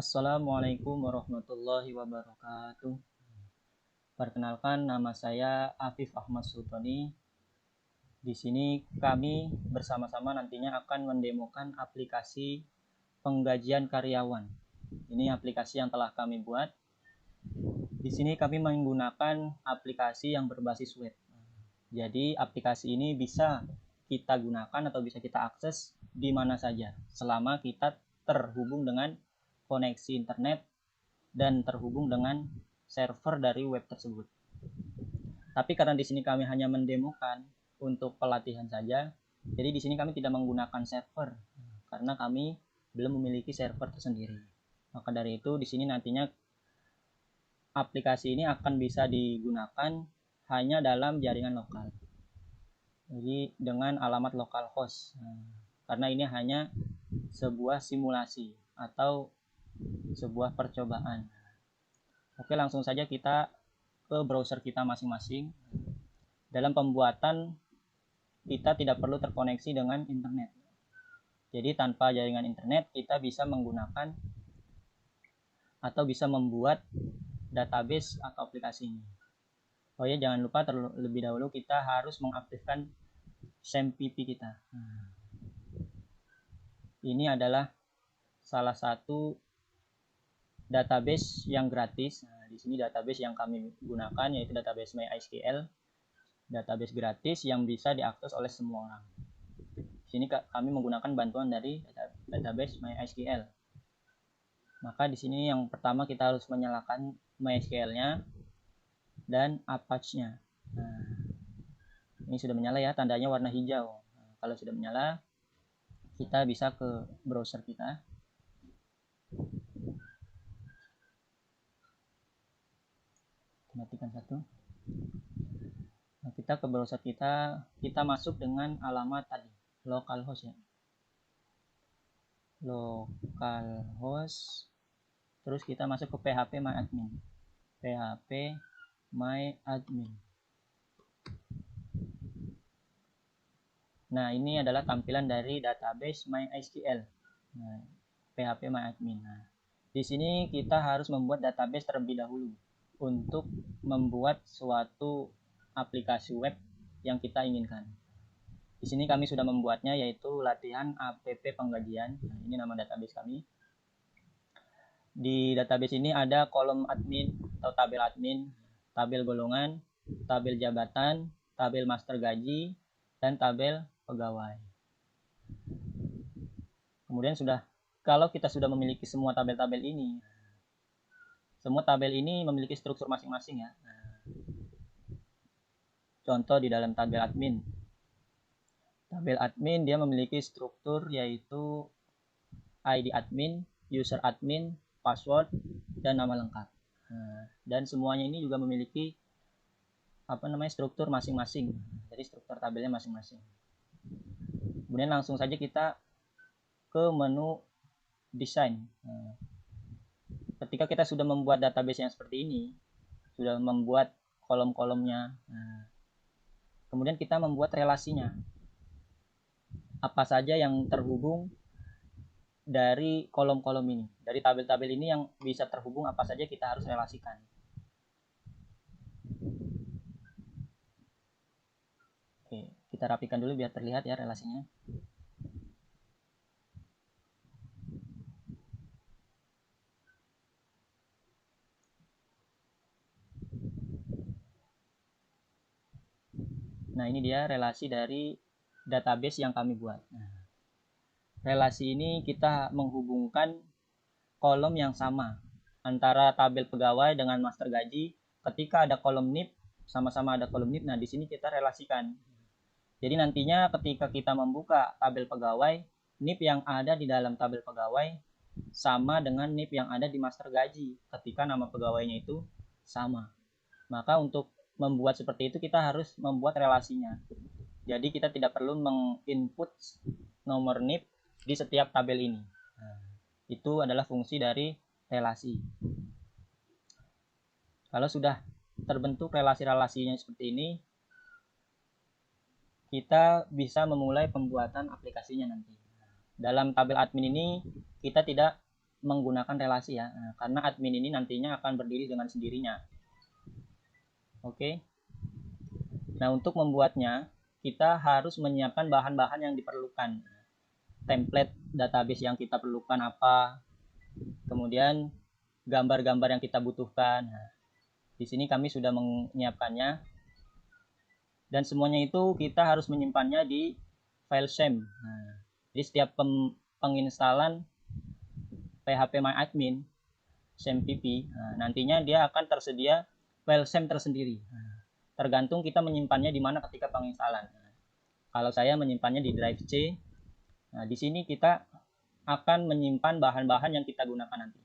Assalamualaikum warahmatullahi wabarakatuh. Perkenalkan, nama saya Afif Ahmad Sultoni. Di sini kami bersama-sama nantinya akan mendemokan aplikasi penggajian karyawan. Ini aplikasi yang telah kami buat. Di sini kami menggunakan aplikasi yang berbasis web. Jadi aplikasi ini bisa kita gunakan atau bisa kita akses di mana saja selama kita terhubung dengan koneksi internet dan terhubung dengan server dari web tersebut. Tapi karena di sini kami hanya mendemokan untuk pelatihan saja, jadi di sini kami tidak menggunakan server karena kami belum memiliki server tersendiri. Maka dari itu di sini nantinya aplikasi ini akan bisa digunakan hanya dalam jaringan lokal. Jadi dengan alamat localhost. Karena ini hanya sebuah simulasi atau sebuah percobaan. Oke, langsung saja kita ke browser kita masing-masing. Dalam pembuatan kita tidak perlu terkoneksi dengan internet. Jadi tanpa jaringan internet kita bisa menggunakan atau bisa membuat database atau aplikasi ini. Oh ya, jangan lupa terlebih dahulu kita harus mengaktifkan SAMPP kita. Ini adalah salah satu database yang gratis. Di sini database yang kami gunakan yaitu database MySQL, database gratis yang bisa diakses oleh semua orang. Di sini kami menggunakan bantuan dari database MySQL. Maka di sini yang pertama kita harus menyalakan MySQL-nya dan Apache-nya. Ini sudah menyala ya, tandanya warna hijau. Kalau sudah menyala, kita bisa ke browser kita. Matikan satu. Nah, kita ke browser kita masuk dengan alamat tadi, localhost ya. Localhost. Terus kita masuk ke phpMyAdmin. phpMyAdmin. Nah, ini adalah tampilan dari database MySQL. Nah, phpMyAdmin. Nah, di sini kita harus membuat database terlebih dahulu untuk membuat suatu aplikasi web yang kita inginkan. Di sini kami sudah membuatnya, yaitu latihan app penggajian. Nah, ini nama database kami. Di database ini ada kolom admin atau tabel admin, tabel golongan, tabel jabatan, tabel master gaji, dan tabel pegawai. Kemudian kalau kita sudah memiliki semua tabel-tabel ini, semua tabel ini memiliki struktur masing-masing ya. Contoh di dalam tabel admin. Tabel admin dia memiliki struktur yaitu ID admin, user admin, password, dan nama lengkap. Dan semuanya ini juga memiliki struktur masing-masing. Jadi struktur tabelnya masing-masing. Kemudian langsung saja kita ke menu desain. Ketika kita sudah membuat database yang seperti ini, sudah membuat kolom-kolomnya, kemudian kita membuat relasinya. Apa saja yang terhubung dari kolom-kolom ini, dari tabel-tabel ini yang bisa terhubung, apa saja kita harus relasikan. Oke, kita rapikan dulu biar terlihat ya relasinya. Nah, ini dia relasi dari database yang kami buat. Relasi ini kita menghubungkan kolom yang sama antara tabel pegawai dengan master gaji. Ketika ada kolom NIP, sama-sama ada kolom NIP. Nah, di sini kita relasikan. Jadi nantinya ketika kita membuka tabel pegawai, NIP yang ada di dalam tabel pegawai sama dengan NIP yang ada di master gaji ketika nama pegawainya itu sama. Maka untuk membuat seperti itu kita harus membuat relasinya. Jadi kita tidak perlu menginput nomor NIP di setiap tabel ini. Itu adalah fungsi dari relasi. Kalau sudah terbentuk relasi-relasinya seperti ini, kita bisa memulai pembuatan aplikasinya nanti. Dalam tabel admin ini kita tidak menggunakan relasi ya. Nah, karena admin ini nantinya akan berdiri dengan sendirinya. Oke. Nah, untuk membuatnya kita harus menyiapkan bahan-bahan yang diperlukan. Template database yang kita perlukan apa, kemudian gambar-gambar yang kita butuhkan. Nah, di sini kami sudah menyiapkannya, dan semuanya itu kita harus menyimpannya di file SAM. Nah, jadi setiap penginstalan phpMyAdmin SAMPP, nah, nantinya dia akan tersedia file SAM tersendiri. Nah, tergantung kita menyimpannya di mana ketika penginstalan. Nah, kalau saya menyimpannya di drive C. Nah, di sini kita akan menyimpan bahan-bahan yang kita gunakan nanti.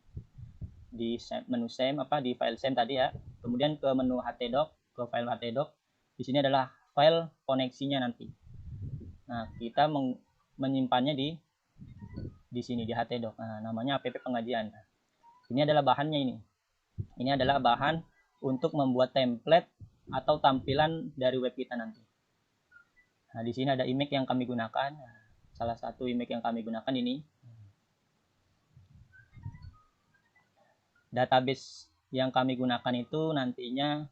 Di menu SAM di file SAM tadi ya. Kemudian ke menu htdoc, ke file htdoc. Di sini adalah file koneksinya nanti. Nah, kita menyimpannya di sini di htdoc. Nah, namanya app pengajian. Nah, ini adalah bahannya ini. Ini adalah bahan untuk membuat template atau tampilan dari web kita nanti. Nah, di sini ada image yang kami gunakan. Salah satu image yang kami gunakan ini. Database yang kami gunakan itu nantinya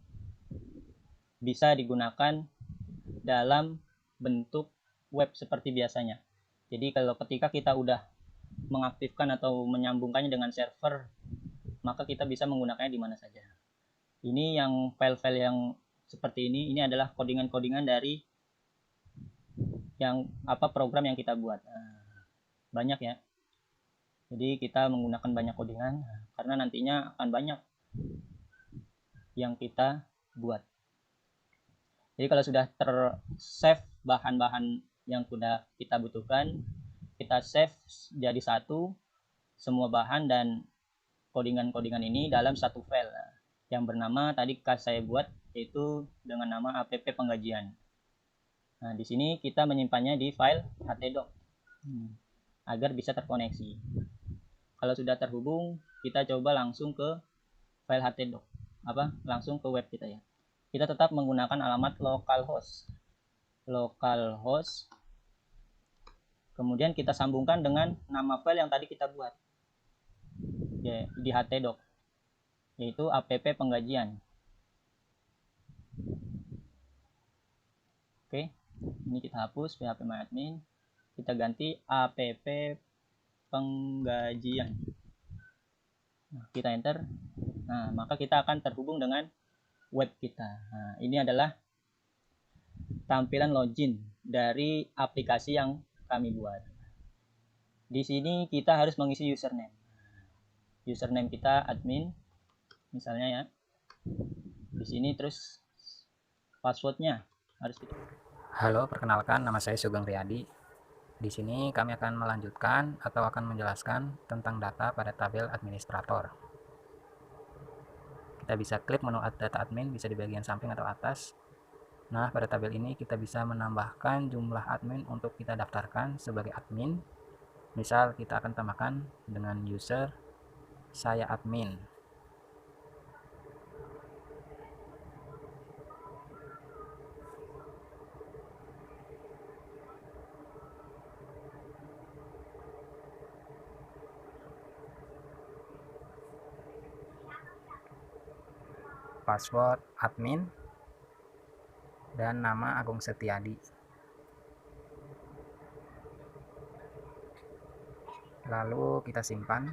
bisa digunakan dalam bentuk web seperti biasanya. Jadi kalau ketika kita udah mengaktifkan atau menyambungkannya dengan server, maka kita bisa menggunakannya di mana saja. Ini yang file-file yang seperti ini adalah codingan-codingan dari yang program yang kita buat. Banyak ya. Jadi kita menggunakan banyak codingan karena nantinya akan banyak yang kita buat. Jadi kalau sudah ter-save bahan-bahan yang sudah kita butuhkan, kita save jadi satu semua bahan dan codingan-codingan ini dalam satu file yang bernama tadi saya buat, yaitu dengan nama app penggajian. Nah, di sini kita menyimpannya di file htdoc agar bisa terkoneksi. Kalau sudah terhubung, kita coba langsung ke file htdoc, langsung ke web kita ya. Kita tetap menggunakan alamat localhost. Kemudian kita sambungkan dengan nama file yang tadi kita buat ya, di htdoc, yaitu app penggajian. Oke, ini kita hapus phpMyAdmin, kita ganti app penggajian. Nah, kita enter. Nah, maka kita akan terhubung dengan web kita. Nah, ini adalah tampilan login dari aplikasi yang kami buat. Di sini kita harus mengisi username. Username kita admin, misalnya ya. Di sini terus passwordnya harus kita. Halo, perkenalkan nama saya Sugeng Riyadi. Di sini kami akan melanjutkan atau akan menjelaskan tentang data pada tabel administrator. Kita bisa klik menu data admin, bisa di bagian samping atau atas. Nah, pada tabel ini kita bisa menambahkan jumlah admin untuk kita daftarkan sebagai admin. Misal kita akan tambahkan dengan user saya admin. Password admin dan nama Agung Setiadi. Lalu kita simpan,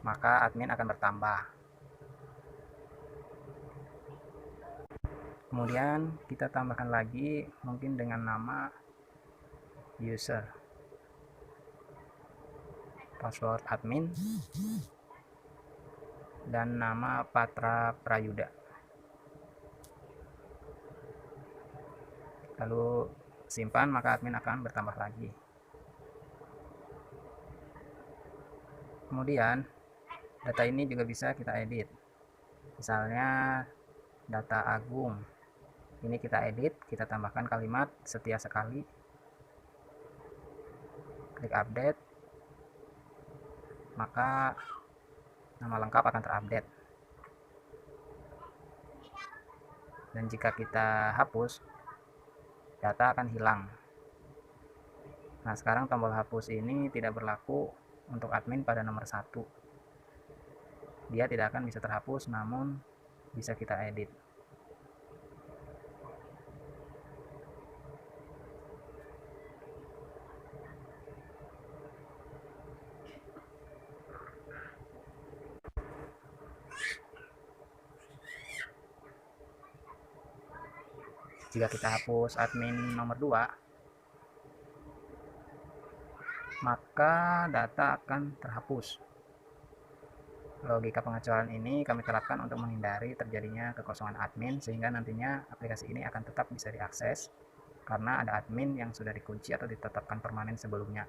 maka admin akan bertambah. Kemudian kita tambahkan lagi mungkin dengan nama user, password admin, dan nama Patra Prayuda. Lalu simpan, maka admin akan bertambah lagi. Kemudian data ini juga bisa kita edit. Misalnya data Agung. Ini kita edit, kita tambahkan kalimat setia sekali. Klik update. Maka nama lengkap akan terupdate. Dan jika kita hapus, data akan hilang. Nah, sekarang tombol hapus ini tidak berlaku untuk admin pada nomor 1. Dia tidak akan bisa terhapus, namun bisa kita edit. Jika kita hapus admin nomor 2, maka data akan terhapus. Logika pengecualian ini kami terapkan untuk menghindari terjadinya kekosongan admin, sehingga nantinya aplikasi ini akan tetap bisa diakses karena ada admin yang sudah dikunci atau ditetapkan permanen sebelumnya.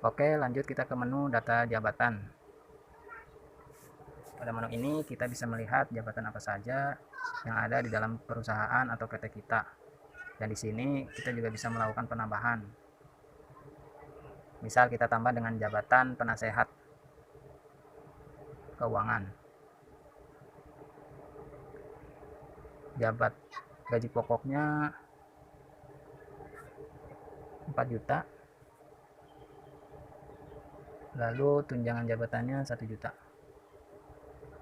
Oke, lanjut kita ke menu data jabatan. Pada menu ini kita bisa melihat jabatan apa saja yang ada di dalam perusahaan atau PT kita. Dan di sini kita juga bisa melakukan penambahan. Misal kita tambah dengan jabatan penasehat keuangan. Jabat gaji pokoknya 4 juta. Lalu tunjangan jabatannya 1 juta.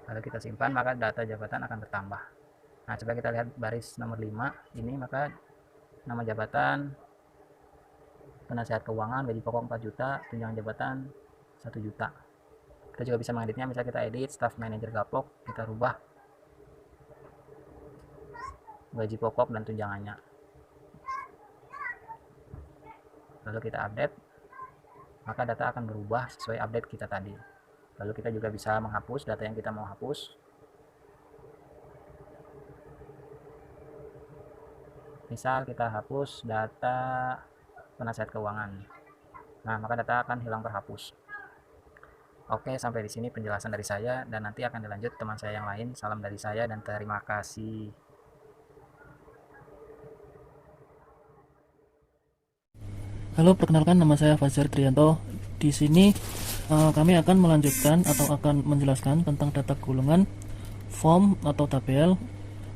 Lalu kita simpan, maka data jabatan akan bertambah. Nah, coba kita lihat baris nomor 5 ini, maka nama jabatan penasehat keuangan, gaji pokok 4 juta, tunjangan jabatan 1 juta. Kita juga bisa mengeditnya, misal kita edit staff manager Gapok, kita rubah gaji pokok dan tunjangannya. Lalu kita update, maka data akan berubah sesuai update kita tadi. Lalu kita juga bisa menghapus data yang kita mau hapus. Misal kita hapus data penasehat keuangan. Nah, maka data akan hilang terhapus. Oke, sampai di sini penjelasan dari saya, dan nanti akan dilanjut teman saya yang lain. Salam dari saya dan terima kasih. Halo, perkenalkan nama saya Fajar Trianto. Di sini kami akan melanjutkan atau akan menjelaskan tentang data gulungan, form atau tabel.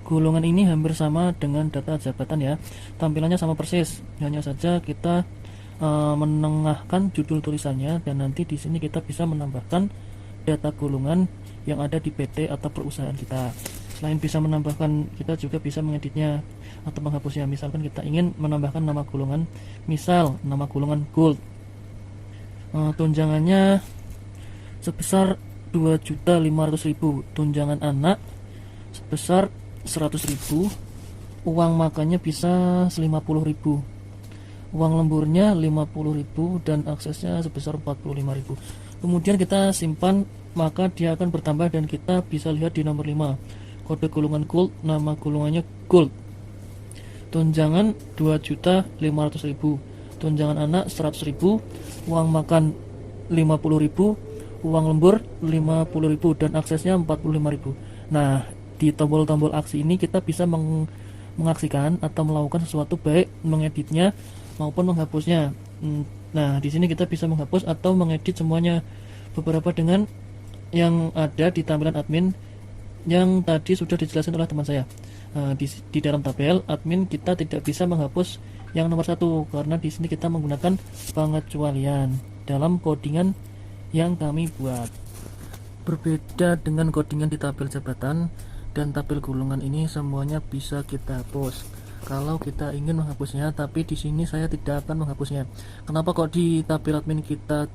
Gulungan ini hampir sama dengan data jabatan ya. Tampilannya sama persis. Hanya saja kita menengahkan judul tulisannya, dan nanti di sini kita bisa menambahkan data gulungan yang ada di PT atau perusahaan kita. Selain bisa menambahkan, kita juga bisa mengeditnya atau menghapusnya. Misalkan kita ingin menambahkan nama gulungan, misal nama gulungan gold. Tunjangannya sebesar 2.500.000, tunjangan anak sebesar 100.000, uang makannya bisa 50.000, uang lemburnya 50.000, dan aksesnya sebesar 45.000. Kemudian kita simpan, maka dia akan bertambah dan kita bisa lihat di nomor 5, kode gulungan gold, nama gulungannya gold. Tunjangan 2.500.000, tunjangan anak 100.000, uang makan 50.000, uang lembur 50.000, dan aksesnya 45.000. Nah, di tombol-tombol aksi ini kita bisa mengaksikan atau melakukan sesuatu, baik mengeditnya maupun menghapusnya. Nah, di sini kita bisa menghapus atau mengedit semuanya, beberapa dengan yang ada di tampilan admin yang tadi sudah dijelaskan oleh teman saya. Di dalam tabel admin kita tidak bisa menghapus yang nomor 1 karena di sini kita menggunakan pengecualian dalam codingan yang kami buat. Berbeda dengan codingan di tabel jabatan dan tabel gulungan, ini semuanya bisa kita hapus kalau kita ingin menghapusnya, tapi di sini saya tidak akan menghapusnya. Kenapa kok di tabel admin kita?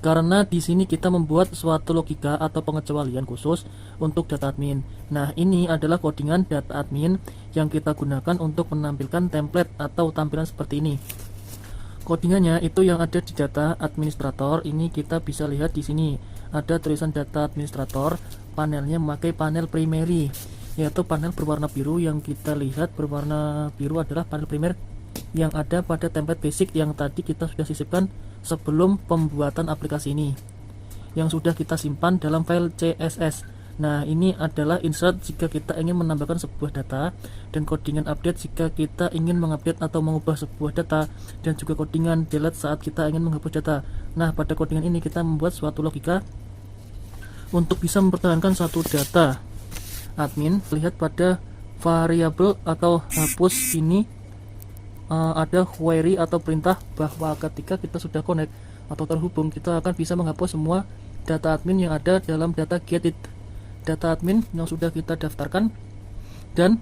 Karena di sini kita membuat suatu logika atau pengecualian khusus untuk data admin. Nah, ini adalah codingan data admin yang kita gunakan untuk menampilkan template atau tampilan seperti ini. Codingannya itu yang ada di data administrator. Ini kita bisa lihat di sini ada tulisan data administrator. Panelnya memakai panel primary, yaitu panel berwarna biru. Yang kita lihat berwarna biru adalah panel primer yang ada pada template basic yang tadi kita sudah sisipkan sebelum pembuatan aplikasi ini, yang sudah kita simpan dalam file CSS. Nah, ini adalah insert jika kita ingin menambahkan sebuah data, dan codingan update jika kita ingin mengupdate atau mengubah sebuah data, dan juga codingan delete saat kita ingin menghapus data. Nah, pada codingan ini kita membuat suatu logika untuk bisa mempertahankan satu data admin. Lihat pada variabel atau hapus ini ada query atau perintah bahwa ketika kita sudah connect atau terhubung, kita akan bisa menghapus semua data admin yang ada dalam data get it, data admin yang sudah kita daftarkan. Dan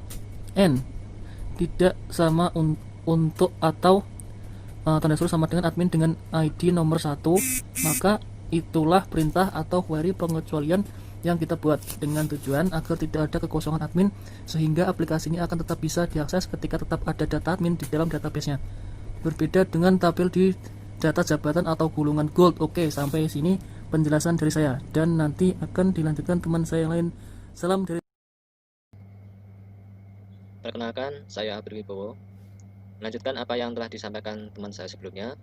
n tidak sama untuk atau tanda seru sama dengan admin dengan ID nomor 1, maka itulah perintah atau query pengecualian yang kita buat dengan tujuan agar tidak ada kekosongan admin, sehingga aplikasi ini akan tetap bisa diakses ketika tetap ada data admin di dalam database-nya. Berbeda dengan tabel di data jabatan atau gulungan gold. Oke, sampai sini penjelasan dari saya, dan nanti akan dilanjutkan teman saya yang lain. Salam dari Perkenalkan, saya Abri Wibowo. Melanjutkan apa yang telah disampaikan teman saya sebelumnya,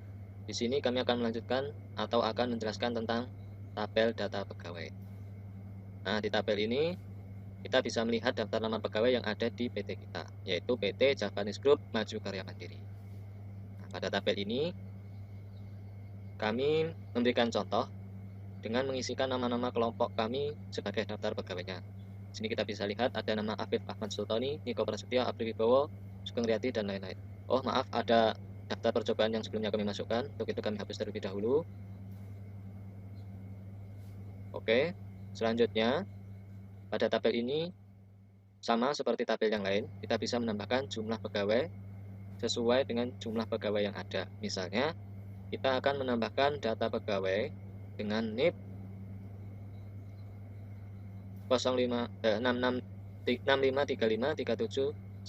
di sini kami akan melanjutkan atau akan menjelaskan tentang tabel data pegawai. Nah, di tabel ini kita bisa melihat daftar nama pegawai yang ada di PT kita, yaitu PT Javanese Group Maju Karya Mandiri. Nah, pada tabel ini kami memberikan contoh dengan mengisikan nama-nama kelompok kami sebagai daftar pegawainya. Di sini kita bisa lihat ada nama Afif Ahmad Sultoni, Niko Prasetyo, Abri Wibowo, Sugeng Riyadi, dan lain-lain. Oh maaf, ada daftar percobaan yang sebelumnya kami masukkan, untuk itu kami hapus terlebih dahulu. Oke, selanjutnya pada tabel ini sama seperti tabel yang lain, kita bisa menambahkan jumlah pegawai sesuai dengan jumlah pegawai yang ada. Misalnya, kita akan menambahkan data pegawai dengan NIP 653537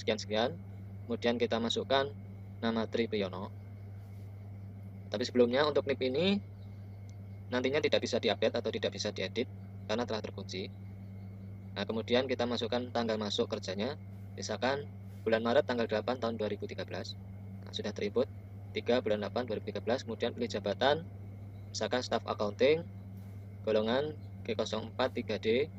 sekian-sekian. Kemudian kita masukkan nama Tri Priyono. Tapi sebelumnya untuk NIP ini nantinya tidak bisa diupdate atau tidak bisa diedit karena telah terkunci. Nah, kemudian kita masukkan tanggal masuk kerjanya, misalkan bulan Maret tanggal 8 tahun 2013. Nah, sudah terinput 3 bulan 8 2013. Kemudian pilih jabatan, misalkan staff accounting, golongan G04 3D.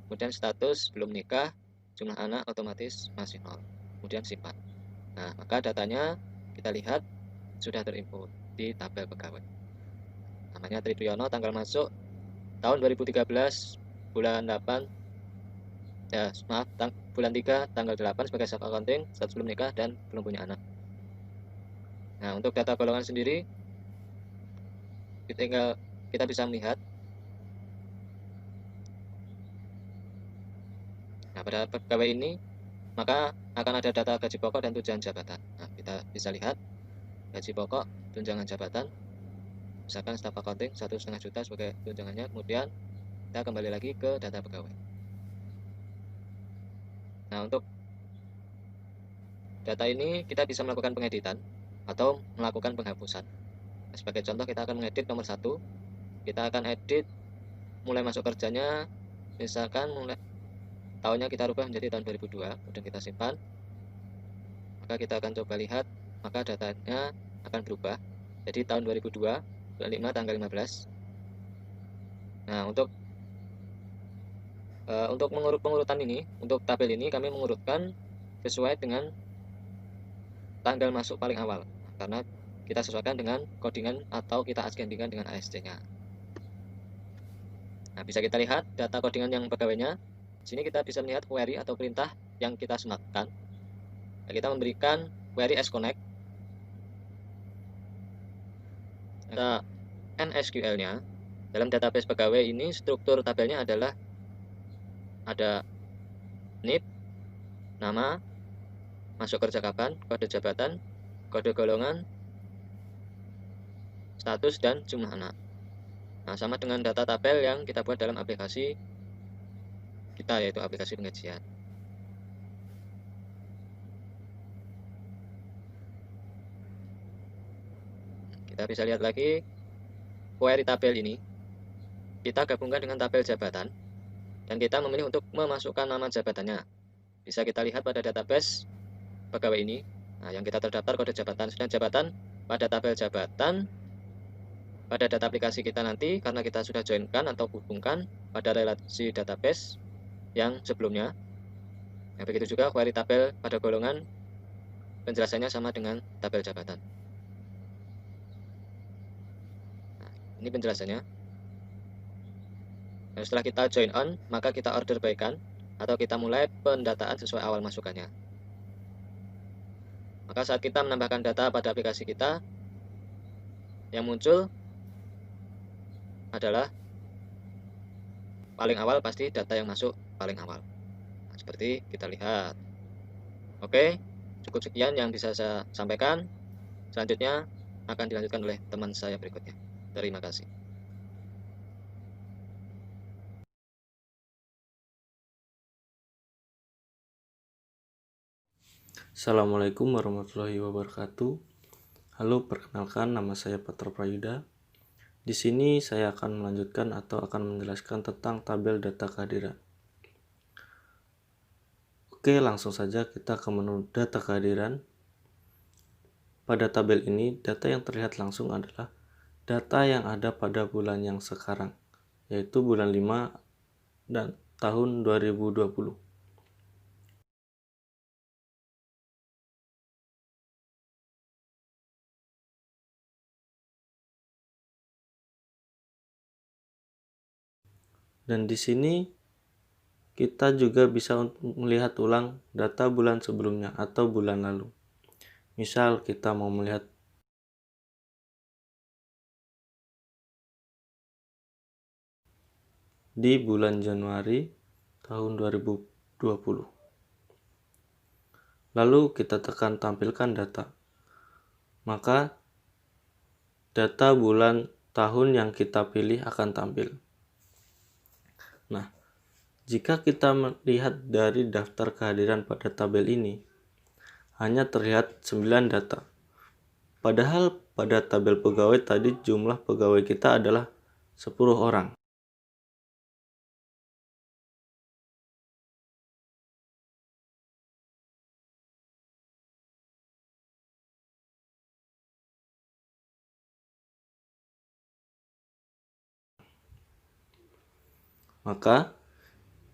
Kemudian status belum nikah, jumlah anak otomatis masih 0. Kemudian simpan. Nah, maka datanya kita lihat sudah terinput di tabel pegawai. Namanya Tri Priyono, tanggal masuk tahun 2013, bulan 8, bulan 3 tanggal 8 sebagai staff accounting, status belum nikah dan belum punya anak. Nah, untuk data golongan sendiri kita bisa melihat. Nah, pada pegawai ini maka akan ada data gaji pokok dan tunjangan jabatan. Nah, kita bisa lihat gaji pokok, tunjangan jabatan, misalkan staff accounting 1,5 juta sebagai tunjangannya. Kemudian kita kembali lagi ke data pegawai. Nah, untuk data ini kita bisa melakukan pengeditan atau melakukan penghapusan. Nah, sebagai contoh, kita akan mengedit nomor 1. Kita akan edit mulai masuk kerjanya, misalkan mulai tahunnya kita rubah menjadi tahun 2002, kemudian kita simpan. Maka kita akan coba lihat, maka datanya akan berubah jadi tahun 2002, bulan 5 tanggal 15. Nah, untuk pengurutan ini, untuk tabel ini kami mengurutkan sesuai dengan tanggal masuk paling awal, karena kita sesuaikan dengan codingan atau kita ascendingkan dengan ASC-nya. Nah, bisa kita lihat data codingan yang pegawainya. Sini kita bisa melihat query atau perintah yang kita sematkan. Nah, kita memberikan query sconnect. Nah, NSQL-nya dalam database pegawai ini struktur tabelnya adalah ada NIP, nama, masuk kerja kapan, kode jabatan, kode golongan, status, dan jumlah anak. Nah, sama dengan data tabel yang kita buat dalam aplikasi kita, yaitu aplikasi pengajian. Kita bisa lihat lagi query tabel ini. Kita gabungkan dengan tabel jabatan dan kita memilih untuk memasukkan nama jabatannya. Bisa kita lihat pada database pegawai ini. Nah, yang kita terdaftar kode jabatan, sedang jabatan pada tabel jabatan pada data aplikasi kita nanti, karena kita sudah joinkan atau hubungkan pada relasi database yang sebelumnya. Nah, begitu juga query tabel pada golongan, penjelasannya sama dengan tabel jabatan. Nah, ini penjelasannya. Nah, setelah kita join on, maka kita order by kan. atau kita mulai pendataan sesuai awal masukannya. Maka saat kita menambahkan data pada aplikasi kita, yang muncul adalah paling awal pasti data yang masuk paling awal. Nah, seperti kita lihat. Oke, cukup sekian yang bisa saya sampaikan. Selanjutnya akan dilanjutkan oleh teman saya berikutnya. Terima kasih. Assalamualaikum warahmatullahi wabarakatuh. Halo, perkenalkan nama saya Patra Prayuda. Di sini saya akan melanjutkan atau akan menjelaskan tentang tabel data kehadiran. Oke, langsung saja kita ke menu data kehadiran. Pada tabel ini, data yang terlihat langsung adalah data yang ada pada bulan yang sekarang, yaitu bulan 5 dan tahun 2020. Dan di sini kita juga bisa melihat ulang data bulan sebelumnya atau bulan lalu. Misal kita mau melihat di bulan Januari tahun 2020. Lalu kita tekan tampilkan data. Maka data bulan tahun yang kita pilih akan tampil. Nah, jika kita melihat dari daftar kehadiran pada tabel ini, hanya terlihat 9 data. Padahal pada tabel pegawai tadi jumlah pegawai kita adalah 10 orang. Maka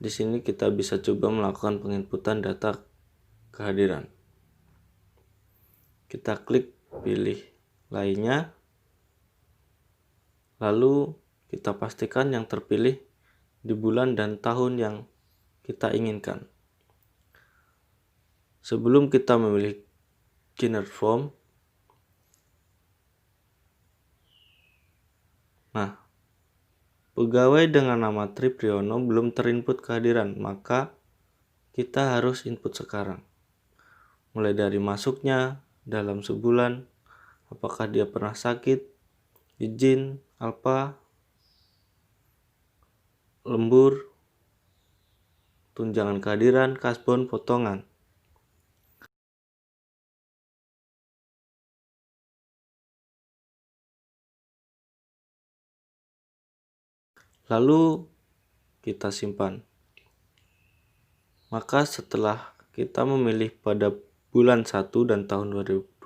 di sini kita bisa coba melakukan penginputan data kehadiran. Kita klik pilih lainnya, lalu kita pastikan yang terpilih di bulan dan tahun yang kita inginkan. Sebelum kita memilih generate form, nah, pegawai dengan nama Tri Priyono belum terinput kehadiran, maka kita harus input sekarang. Mulai dari masuknya dalam sebulan, apakah dia pernah sakit, izin, alpa, lembur, tunjangan kehadiran, kasbon, potongan. Lalu kita simpan. Maka setelah kita memilih pada bulan 1 dan tahun 2020,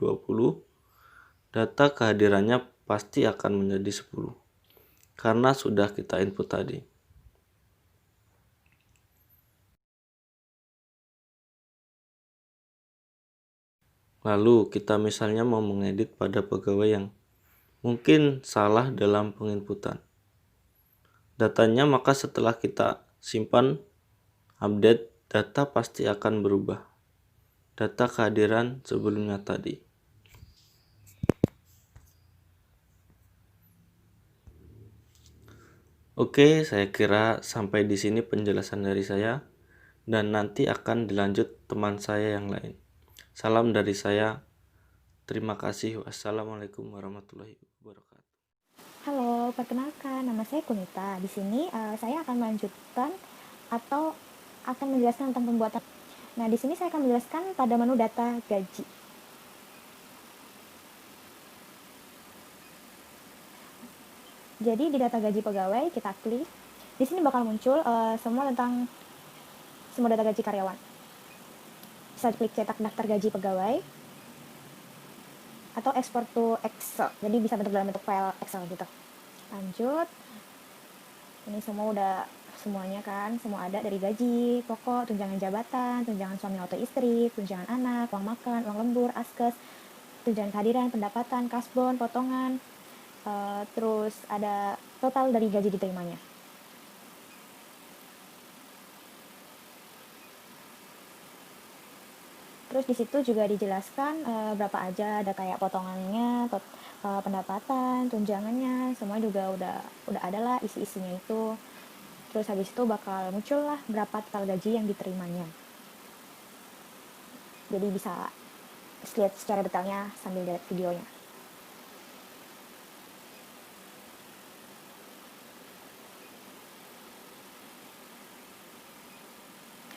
data kehadirannya pasti akan menjadi 10 karena sudah kita input tadi. Lalu kita misalnya mau mengedit pada pegawai yang mungkin salah dalam penginputan datanya, maka setelah kita simpan update, data pasti akan berubah. Data kehadiran sebelumnya tadi. Oke, saya kira sampai di sini penjelasan dari saya, dan nanti akan dilanjut teman saya yang lain. Salam dari saya. Terima kasih. Wassalamualaikum warahmatullahi wabarakatuh. Halo, perkenalkan nama saya Kunita. Di sini saya akan melanjutkan atau akan menjelaskan tentang pembuatan. Nah, di sini saya akan menjelaskan pada menu data gaji. Jadi di data gaji pegawai kita klik. Di sini bakal muncul semua data gaji karyawan. Bisa klik cetak daftar gaji pegawai atau export to Excel. Jadi bisa bentuk dalam bentuk file Excel gitu. Lanjut. Ini semua udah semuanya kan, semua ada dari gaji, pokok, tunjangan jabatan, tunjangan suami atau istri, tunjangan anak, uang makan, uang lembur, askes, tunjangan kehadiran, pendapatan, kasbon, potongan, terus ada total dari gaji diterimanya. Terus di situ juga dijelaskan berapa aja, ada kayak potongannya, pendapatan, tunjangannya, semua juga udah ada lah isi-isinya itu. Terus habis itu bakal muncul lah berapa total gaji yang diterimanya. Jadi bisa lihat secara detailnya sambil lihat videonya.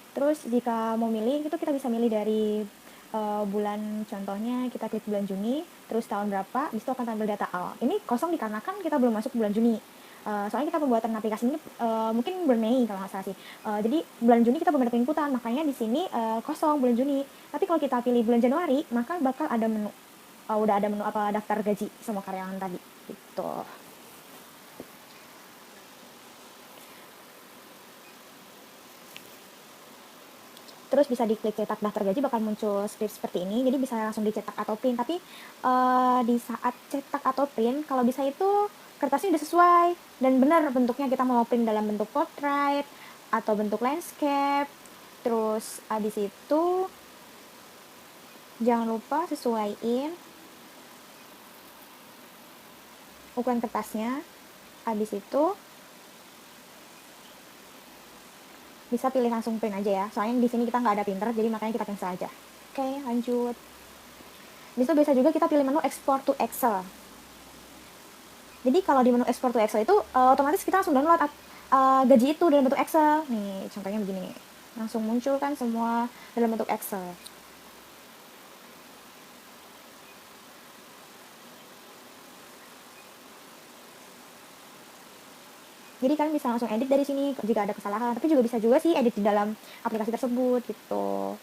Terus jika mau milih itu kita bisa milih dari bulan, contohnya kita klik bulan Juni, terus tahun berapa, disitu akan tampil data awal. Ini kosong dikarenakan kita belum masuk bulan Juni. Soalnya kita pembuatan aplikasi ini mungkin bulan Mei kalau nggak salah sih. Jadi bulan Juni kita belum ada inputan, makanya di sini kosong bulan Juni. Tapi kalau kita pilih bulan Januari, maka bakal ada menu, udah ada menu apa daftar gaji semua karyawan tadi. Gitu. Terus bisa diklik cetak daftar gaji, bakal muncul script seperti ini, jadi bisa langsung dicetak atau print. Tapi di saat cetak atau print, kalau bisa itu kertasnya udah sesuai dan benar bentuknya, kita mau print dalam bentuk portrait atau bentuk landscape. Terus abis itu jangan lupa sesuaiin ukuran kertasnya. Abis itu bisa pilih langsung print aja ya, soalnya di sini kita nggak ada printer, jadi makanya kita cancel aja. Oke, lanjut. Di situ bisa juga kita pilih menu export to Excel. Jadi kalau di menu export to Excel itu otomatis kita langsung download gaji itu dalam bentuk Excel. Nih, contohnya begini nih. Langsung muncul kan semua dalam bentuk Excel. Jadi kalian bisa langsung edit dari sini jika ada kesalahan, tapi juga bisa juga sih edit di dalam aplikasi tersebut gitu.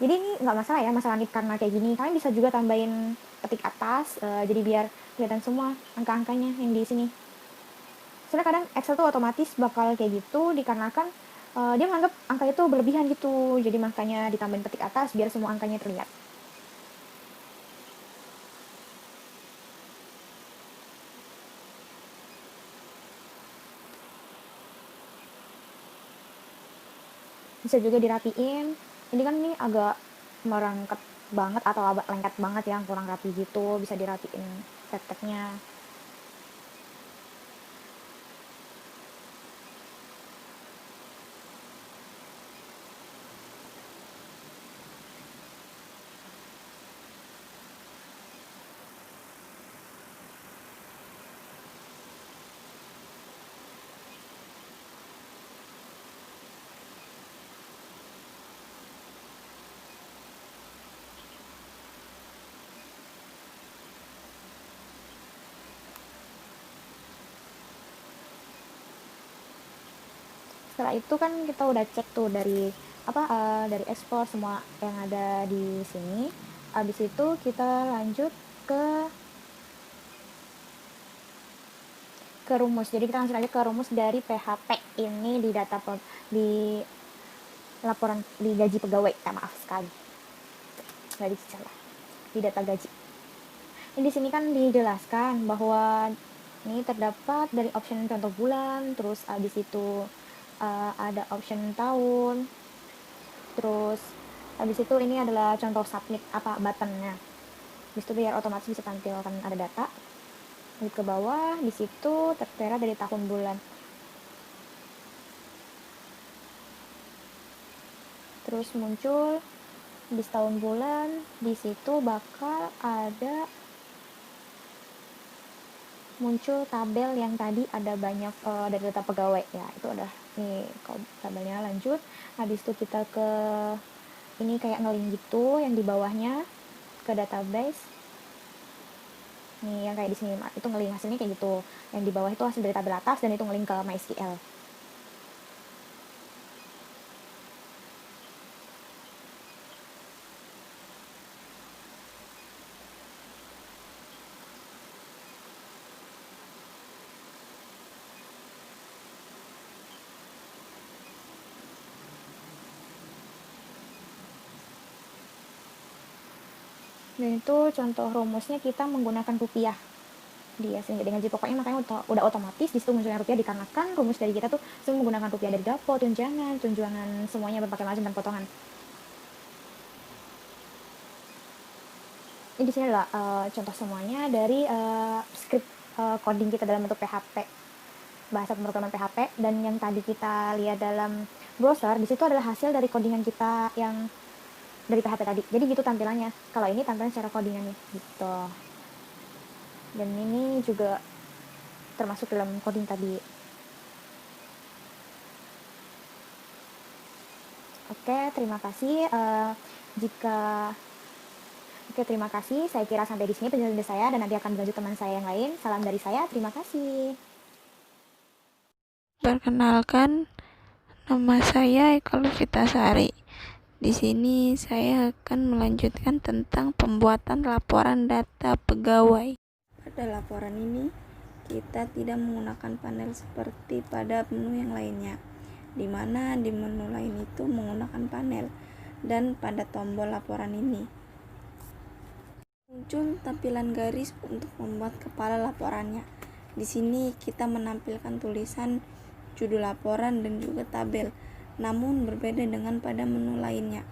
Jadi ini nggak masalah ya, masalah nih karena kayak gini. Kalian bisa juga tambahin ketik atas, jadi biar kelihatan semua angka-angkanya yang di sini. Soalnya kadang Excel tuh otomatis bakal kayak gitu dikarenakan dia menganggap angka itu berlebihan gitu. Jadi makanya ditambahin ketik atas biar semua angkanya terlihat. Bisa juga dirapiin. Ini kan ini agak merangkap banget atau agak lengket banget ya, kurang rapi gitu, bisa dirapiin tek-teknya. Setelah itu kan kita udah cek tuh dari dari ekspor semua yang ada di sini. Habis itu kita lanjut ke rumus. Jadi kita langsung aja ke rumus dari PHP ini di di laporan di gaji pegawai. Maaf sekali, nggak salah, di data gaji. Ini di sini kan dijelaskan bahwa ini terdapat dari option contoh bulan, terus habis itu ada option tahun, terus habis itu ini adalah contoh submit buttonnya. Habis itu biar otomatis bisa tampilkan ada data. Klik ke bawah, di situ tertera dari tahun bulan. Terus muncul di tahun bulan, di situ bakal ada muncul tabel yang tadi ada banyak dari data pegawai ya, itu udah nih tabelnya. Lanjut, habis itu kita ke ini kayak ngeling gitu yang di bawahnya ke database nih, yang kayak di sini itu ngeling hasilnya kayak gitu, yang di bawah itu hasil dari tabel atas dan itu ngeling ke MySQL. Dan itu contoh rumusnya kita menggunakan rupiah. dia sehingga dengan gaji pokoknya, makanya udah otomatis di situ munculnya rupiah dikarenakan rumus dari kita tuh semua menggunakan rupiah, dari gapo, tunjangan semuanya berbagai macam dan potongan. Ini di sini adalah contoh semuanya dari script coding kita dalam bentuk PHP, bahasa pemrograman PHP, dan yang tadi kita lihat dalam browser di situ adalah hasil dari codingan kita yang dari PHP tadi. Jadi gitu tampilannya. Kalau ini tampilan secara codingannya gitu. Dan ini juga termasuk dalam coding tadi. Oke, terima kasih. Terima kasih. Saya kira sampai di sini penjelasan dari saya, dan nanti akan berlanjut teman saya yang lain. Salam dari saya. Terima kasih. Perkenalkan, nama saya Eka Lufitasari. Di sini saya akan melanjutkan tentang pembuatan laporan data pegawai. Pada laporan ini, kita tidak menggunakan panel seperti pada menu yang lainnya, di mana di menu lain itu menggunakan panel, dan pada tombol laporan ini muncul tampilan garis untuk membuat kepala laporannya. Di sini kita menampilkan tulisan judul laporan dan juga tabel, namun berbeda dengan pada menu lainnya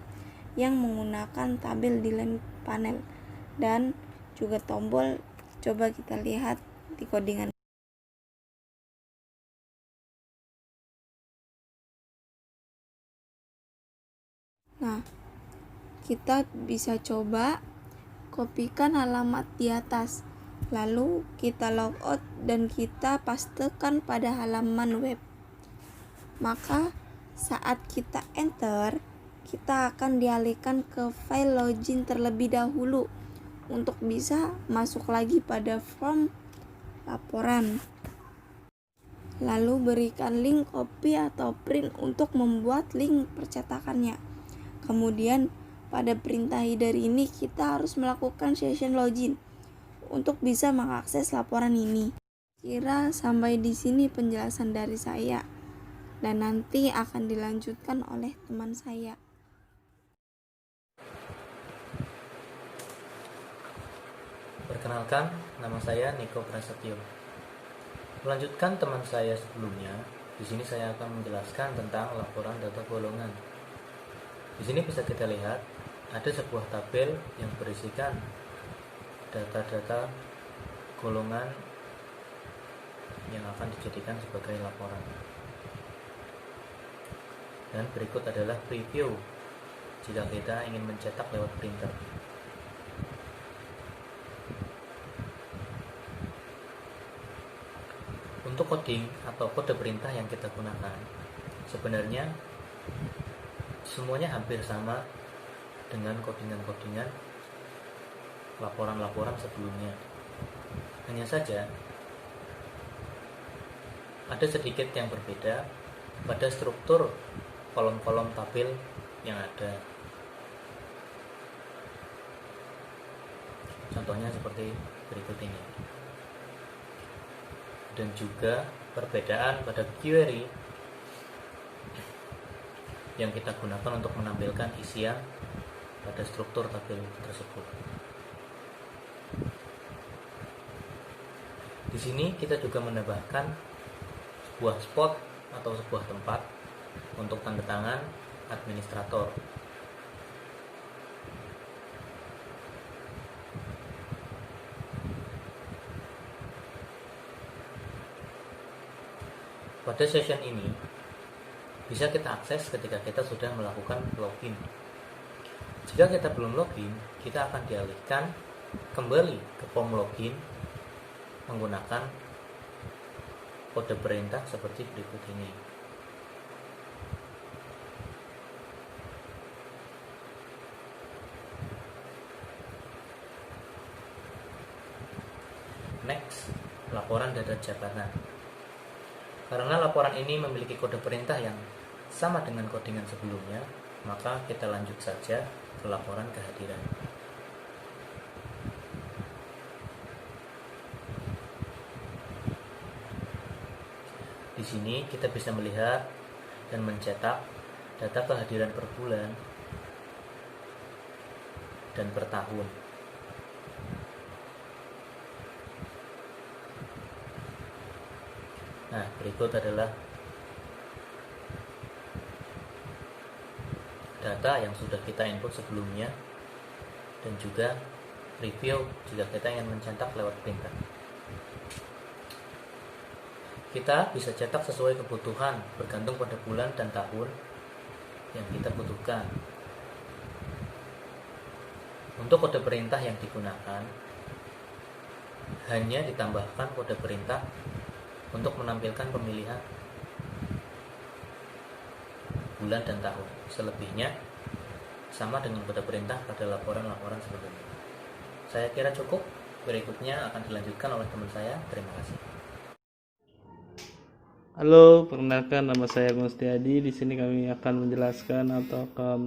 yang menggunakan tabel di lain panel dan juga tombol. Coba kita lihat di codingan. Nah, kita bisa coba kopikan alamat di atas, lalu kita logout dan kita pastekan pada halaman web. Maka saat kita enter, kita akan dialihkan ke file login terlebih dahulu untuk bisa masuk lagi pada form laporan. Lalu berikan link copy atau print untuk membuat link percetakannya. Kemudian pada perintah header ini kita harus melakukan session login untuk bisa mengakses laporan ini. Kira sampai di sini penjelasan dari saya, dan nanti akan dilanjutkan oleh teman saya. Perkenalkan, nama saya Niko Prasetyo. Melanjutkan teman saya sebelumnya, di sini saya akan menjelaskan tentang laporan data golongan. Di sini bisa kita lihat ada sebuah tabel yang berisikan data-data golongan yang akan dijadikan sebagai laporan. Dan berikut adalah preview jika kita ingin mencetak lewat printer. Untuk coding atau kode perintah yang kita gunakan, sebenarnya semuanya hampir sama dengan codingan-codingan laporan-laporan sebelumnya. Hanya saja ada sedikit yang berbeda pada struktur kolom-kolom tabel yang ada. Contohnya seperti berikut ini. Dan juga perbedaan pada query yang kita gunakan untuk menampilkan isian pada struktur tabel tersebut. Di sini kita juga menambahkan sebuah spot atau sebuah tempat untuk tanda tangan administrator. Pada session ini bisa kita akses ketika kita sudah melakukan login. Jika kita belum login, kita akan dialihkan kembali ke form login menggunakan kode perintah seperti berikut ini. Next, laporan data jabatan. Karena laporan ini memiliki kode perintah yang sama dengan codingan sebelumnya, maka kita lanjut saja ke laporan kehadiran. Di sini kita bisa melihat dan mencetak data kehadiran per bulan dan per tahun. Nah, berikut adalah data yang sudah kita input sebelumnya dan juga review jika kita ingin mencetak lewat printer. Kita bisa cetak sesuai kebutuhan bergantung pada bulan dan tahun yang kita butuhkan. Untuk kode perintah yang digunakan, hanya ditambahkan kode perintah untuk menampilkan pemilihan bulan dan tahun. Selebihnya sama dengan kode perintah pada laporan-laporan sebelumnya. Saya kira cukup. Berikutnya akan dilanjutkan oleh teman saya. Terima kasih. Halo, perkenalkan nama saya Mustiadi. Di sini kami akan menjelaskan atau akan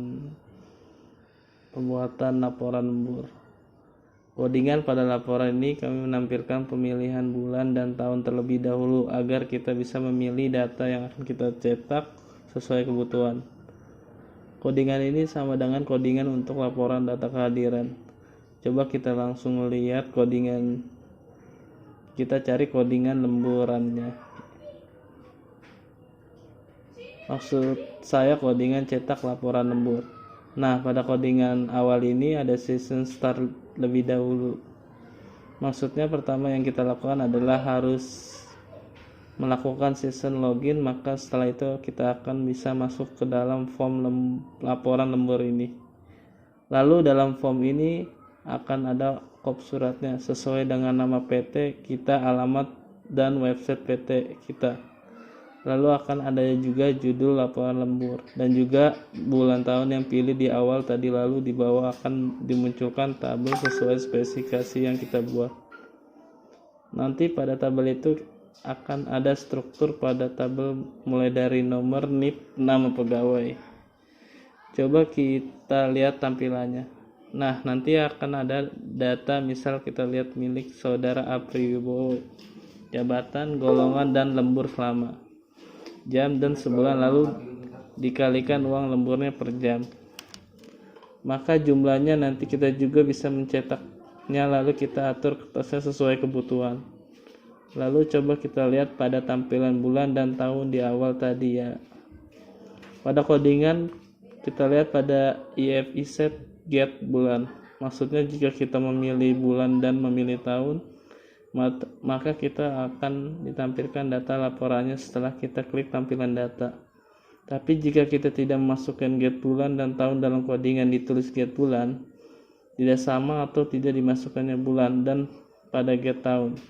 pembuatan laporan lembur. Codingan pada laporan ini kami menampilkan pemilihan bulan dan tahun terlebih dahulu agar kita bisa memilih data yang akan kita cetak sesuai kebutuhan. Codingan ini sama dengan codingan untuk laporan data kehadiran. Coba kita langsung lihat codingan. Kita cari codingan lemburannya. Maksud saya codingan cetak laporan lembur. Nah, pada codingan awal ini ada season start lebih dahulu. Maksudnya pertama yang kita lakukan adalah harus melakukan season login, maka setelah itu kita akan bisa masuk ke dalam form laporan lembur ini. Lalu dalam form ini akan ada kop suratnya sesuai dengan nama PT kita, alamat, dan website PT kita. Lalu akan ada juga judul laporan lembur dan juga bulan tahun yang pilih di awal tadi, lalu di bawah akan dimunculkan tabel sesuai spesifikasi yang kita buat. Nanti pada tabel itu akan ada struktur pada tabel mulai dari nomor, NIP, nama pegawai. Coba kita lihat tampilannya. Nah, nanti akan ada data, misal kita lihat milik saudara Apribowo, jabatan, golongan, dan lembur selama jam dan sebulan, lalu dikalikan uang lemburnya per jam. Maka jumlahnya nanti kita juga bisa mencetaknya, lalu kita atur kertasnya sesuai kebutuhan. Lalu coba kita lihat pada tampilan bulan dan tahun di awal tadi ya. Pada codingan kita lihat pada IFI set get bulan. Maksudnya jika kita memilih bulan dan memilih tahun, maka kita akan ditampilkan data laporannya setelah kita klik tampilan data. Tapi jika kita tidak memasukkan get bulan dan tahun dalam codingan ditulis get bulan, tidak sama atau tidak dimasukkannya bulan dan pada get tahun,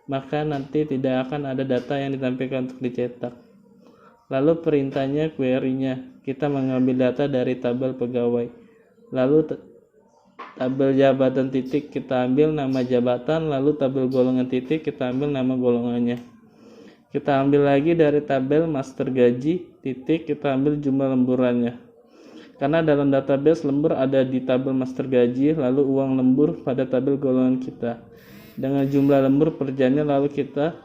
maka nanti tidak akan ada data yang ditampilkan untuk dicetak. Lalu perintahnya, query-nya, kita mengambil data dari tabel pegawai. Lalu tabel jabatan titik kita ambil nama jabatan, lalu tabel golongan titik kita ambil nama golongannya. Kita ambil lagi dari tabel master gaji titik, kita ambil jumlah lemburannya. Karena dalam database lembur ada di tabel master gaji, lalu uang lembur pada tabel golongan kita. Dengan jumlah lembur per jamnya lalu kita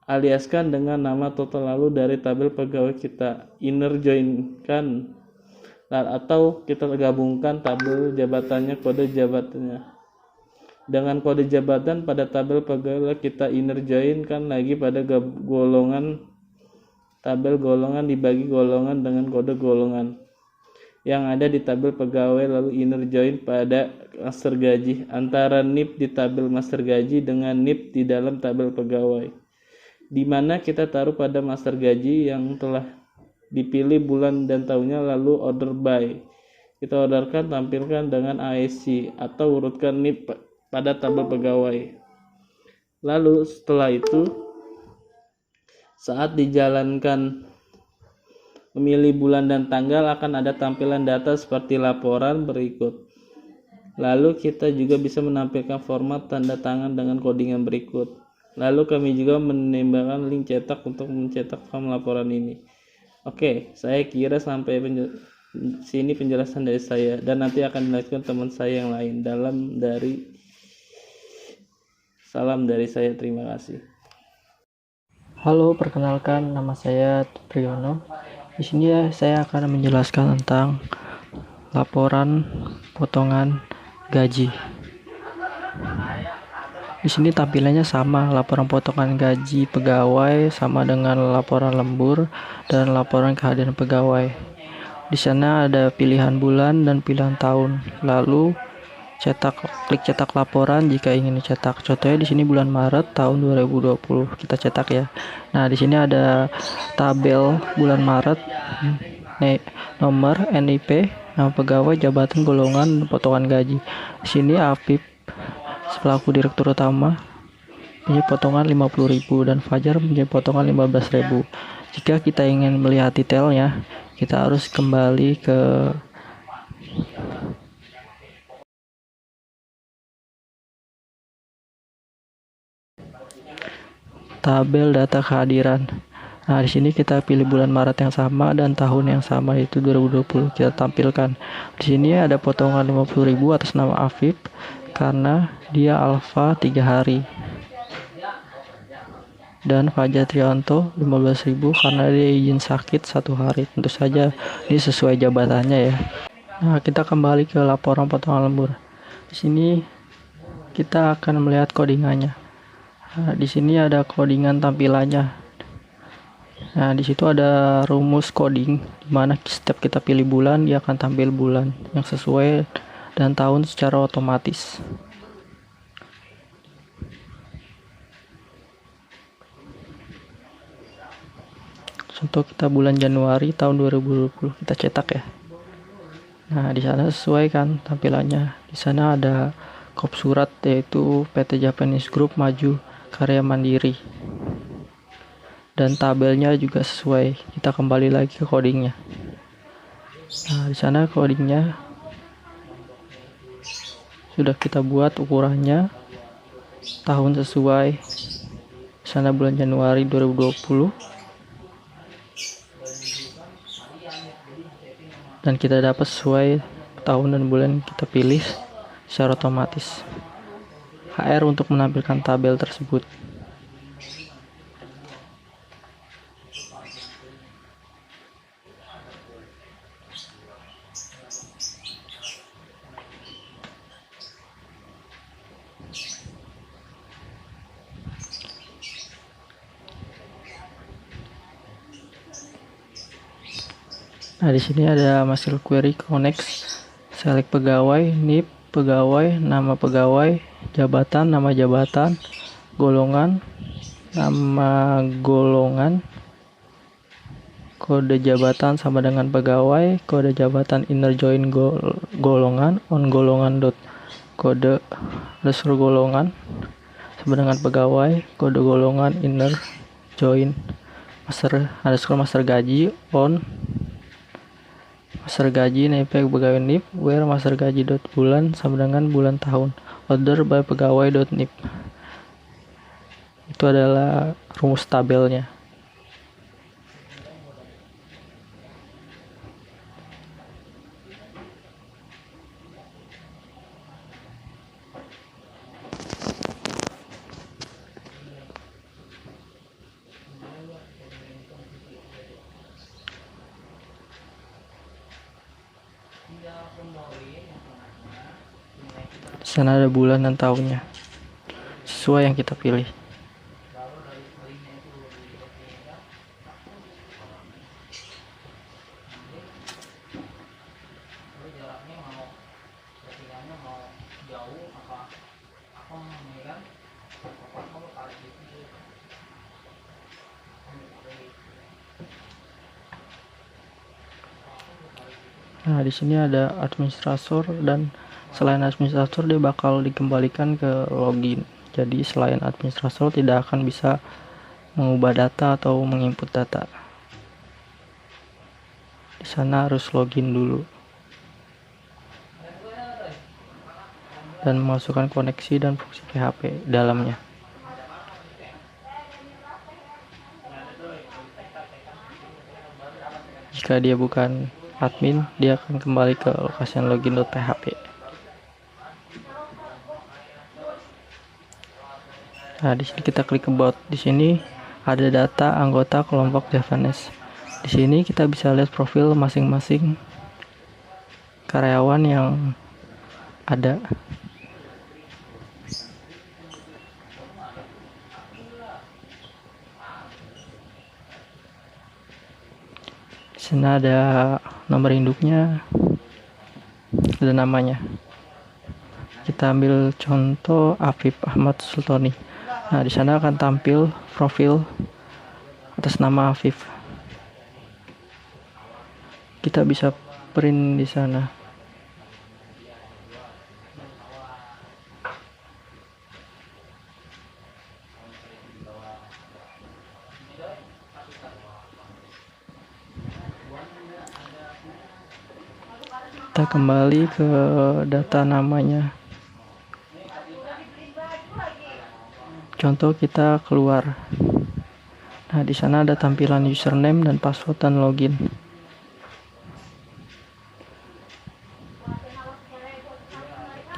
aliaskan dengan nama total, lalu dari tabel pegawai kita inner join-kan atau kita gabungkan tabel jabatannya, kode jabatannya dengan kode jabatan pada tabel pegawai, kita inner join kan lagi pada golongan, tabel golongan dibagi golongan dengan kode golongan yang ada di tabel pegawai, lalu inner join pada master gaji antara NIP di tabel master gaji dengan NIP di dalam tabel pegawai, di mana kita taruh pada master gaji yang telah dipilih bulan dan tahunnya, lalu order by kita orderkan, tampilkan dengan ASC atau urutkan NIP pada tabel pegawai. Lalu setelah itu saat dijalankan memilih bulan dan tanggal akan ada tampilan data seperti laporan berikut. Lalu kita juga bisa menampilkan format tanda tangan dengan codingan berikut. Lalu kami juga menambahkan link cetak untuk mencetak form laporan ini. Oke, saya kira sampai sini penjelasan dari saya, dan nanti akan dilanjutkan teman saya yang lain. Salam dari saya, terima kasih. Halo, perkenalkan nama saya Priyono. Di sini saya akan menjelaskan tentang laporan potongan gaji. Di sini tampilannya sama, laporan potongan gaji pegawai sama dengan laporan lembur dan laporan kehadiran pegawai. Di sana ada pilihan bulan dan pilihan tahun. Lalu klik cetak laporan jika ingin dicetak. Contohnya di sini bulan Maret tahun 2020 kita cetak ya. Nah, di sini ada tabel bulan Maret, nomor, NIP, nama pegawai, jabatan, golongan, potongan gaji. Di sini Afif selaku direktur utama punya potongan 50.000 dan Fajar punya potongan 15.000. Jika kita ingin melihat detailnya, kita harus kembali ke tabel data kehadiran. Nah, di sini kita pilih bulan Maret yang sama dan tahun yang sama, yaitu 2020. Kita tampilkan. Di sini ada potongan 50.000 atas nama Afif karena dia alfa 3 hari. Dan Fajar Trianto 15.000 karena dia izin sakit 1 hari. Tentu saja ini sesuai jabatannya ya. Nah, kita kembali ke laporan potongan lembur. Di sini kita akan melihat codingannya. Nah, di sini ada codingan tampilannya. Nah, di situ ada rumus coding di mana setiap kita pilih bulan dia akan tampil bulan yang sesuai dan tahun secara otomatis. Contoh kita bulan Januari tahun 2020 kita cetak ya. Nah, di sana sesuai kan tampilannya. Di sana ada kop surat yaitu PT Japanese Group Maju Karya Mandiri. Dan tabelnya juga sesuai. Kita kembali lagi ke codingnya. Nah, di sana codingnya sudah kita buat ukurannya, tahun sesuai. Di sana bulan Januari 2020. Dan kita dapat sesuai tahun dan bulan kita pilih secara otomatis. HR untuk menampilkan tabel tersebut. Nah, di sini ada hasil query connect, select pegawai, NIP pegawai, nama pegawai, jabatan, nama jabatan, golongan, nama golongan, kode jabatan sama dengan pegawai, kode jabatan inner join golongan, on golongan dot kode underscore golongan sama dengan pegawai, kode golongan inner join master underscore master gaji on master gaji NIP pegawai NIP where master gaji dot bulan sama dengan bulan tahun order by pegawai dot NIP. Itu adalah rumus tabelnya. Di sana ada bulan dan tahunnya sesuai yang kita pilih. Nah, di sini ada administrator dan selain administrator dia bakal dikembalikan ke login. Jadi selain administrator tidak akan bisa mengubah data atau menginput data. Di sana harus login dulu dan memasukkan koneksi dan fungsi PHP dalamnya. Jika dia bukan admin, dia akan kembali ke lokasi login.php. Nah, di sini kita klik about. Di sini ada data anggota kelompok Javanese. Di sini kita bisa lihat profil masing-masing karyawan yang ada. Di sana ada nomor induknya, ada namanya. Kita ambil contoh Afif Ahmad Sultoni. Nah, di sana akan tampil profil atas nama Afif. Kita bisa print di sana. Kita kembali ke data namanya. Contoh kita keluar. Nah, di sana ada tampilan username dan password dan login.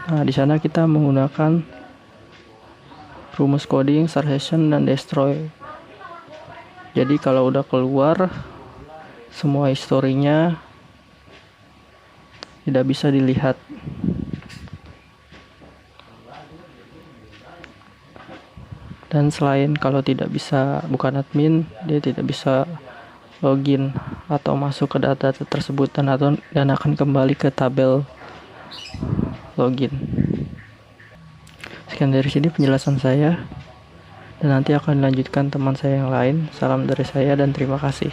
Nah, di sana kita menggunakan rumus coding, start session, dan destroy. Jadi kalau udah keluar, semua historinya tidak bisa dilihat. Dan selain kalau tidak bisa, bukan admin, dia tidak bisa login atau masuk ke data tersebut dan akan kembali ke tabel login. Sekian dari sini penjelasan saya, dan nanti akan dilanjutkan teman saya yang lain. Salam dari saya dan terima kasih.